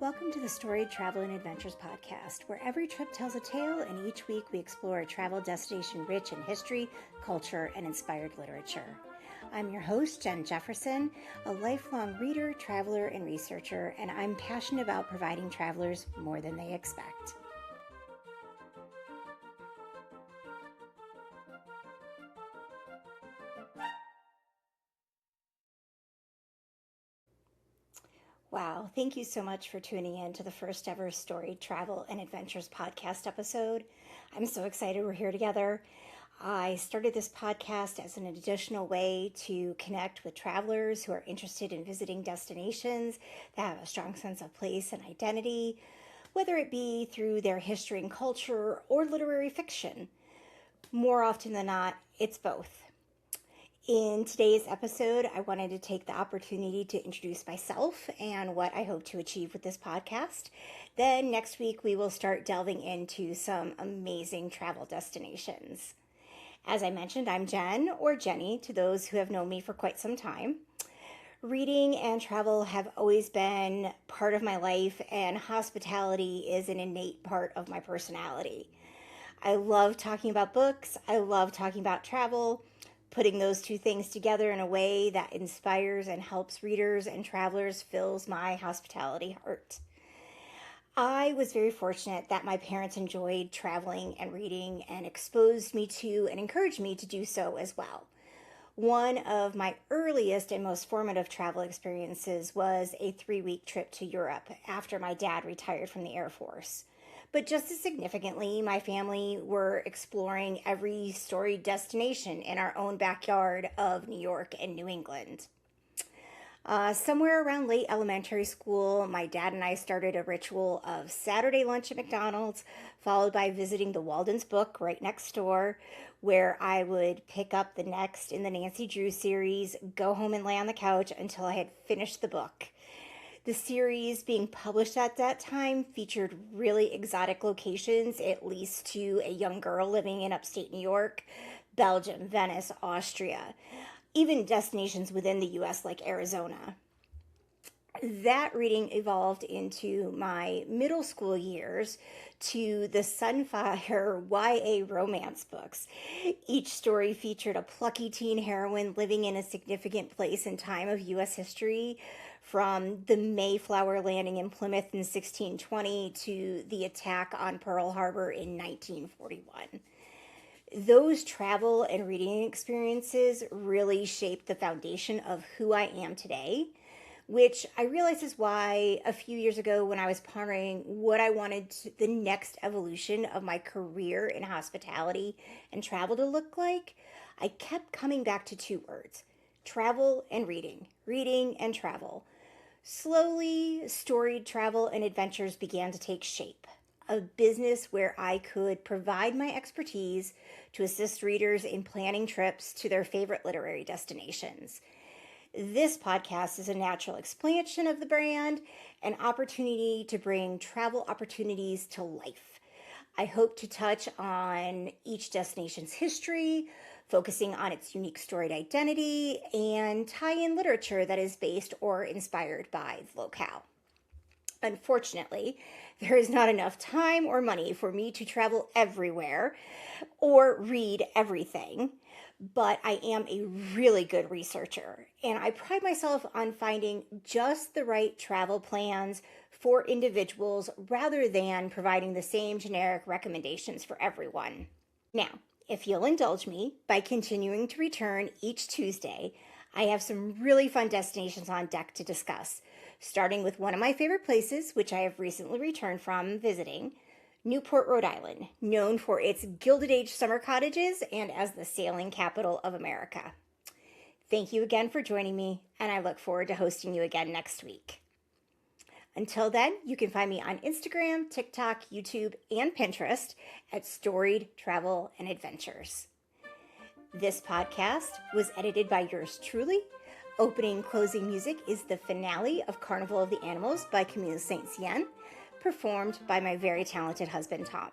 Welcome to the Storied Travel Adventures podcast, where every trip tells a tale and each week we explore a travel destination rich in history, culture, and inspired literature. I'm your host, Jen Jefferson, a lifelong reader, traveler, and researcher, and I'm passionate about providing travelers more than they expect. Wow, thank you so much for tuning in to the first ever Storied Travel and Adventures podcast episode. I'm so excited we're here together. I started this podcast as an additional way to connect with travelers who are interested in visiting destinations that have a strong sense of place and identity, whether it be through their history and culture or literary fiction. More often than not, it's both. In today's episode, I wanted to take the opportunity to introduce myself and what I hope to achieve with this podcast. Then next week, we will start delving into some amazing travel destinations. As I mentioned, I'm Jen, or Jenny, to those who have known me for quite some time. Reading and travel have always been part of my life, and hospitality is an innate part of my personality. I love talking about books. I love talking about travel. Putting those two things together in a way that inspires and helps readers and travelers fills my hospitality heart. I was very fortunate that my parents enjoyed traveling and reading and exposed me to and encouraged me to do so as well. One of my earliest and most formative travel experiences was a 3-week trip to Europe after my dad retired from the Air Force. But just as significantly, my family were exploring every storied destination in our own backyard of New York and New England. Somewhere around late elementary school, my dad and I started a ritual of Saturday lunch at McDonald's, followed by visiting the Walden's Book right next door, where I would pick up the next in the Nancy Drew series, go home and lay on the couch until I had finished the book. The series being published at that time featured really exotic locations, at least to a young girl living in upstate New York, Belgium, Venice, Austria, even destinations within the U.S. like Arizona. That reading evolved into my middle school years to the Sunfire YA romance books. Each story featured a plucky teen heroine living in a significant place and time of U.S. history, from the Mayflower landing in Plymouth in 1620 to the attack on Pearl Harbor in 1941. Those travel and reading experiences really shaped the foundation of who I am today, which I realize is why a few years ago when I was pondering what I wanted the next evolution of my career in hospitality and travel to look like, I kept coming back to two words: travel and reading and travel. Slowly, Storied Travel and Adventures began to take shape, a business where I could provide my expertise to assist readers in planning trips to their favorite literary destinations. This podcast is a natural expansion of the brand, an opportunity to bring travel opportunities to life. I hope to touch on each destination's history, focusing on its unique storied identity, and tie in literature that is based or inspired by the locale. Unfortunately, there is not enough time or money for me to travel everywhere or read everything, but I am a really good researcher, and I pride myself on finding just the right travel plans for individuals rather than providing the same generic recommendations for everyone. Now, if you'll indulge me by continuing to return each Tuesday, I have some really fun destinations on deck to discuss, starting with one of my favorite places, which I have recently returned from visiting, Newport, Rhode Island, known for its Gilded Age summer cottages and as the sailing capital of America. Thank you again for joining me, and I look forward to hosting you again next week. Until then, you can find me on Instagram, TikTok, YouTube, and Pinterest at Storied Travel and Adventures. This podcast was edited by yours truly. Opening and closing music is the finale of Carnival of the Animals by Camille Saint-Saëns, performed by my very talented husband, Tom.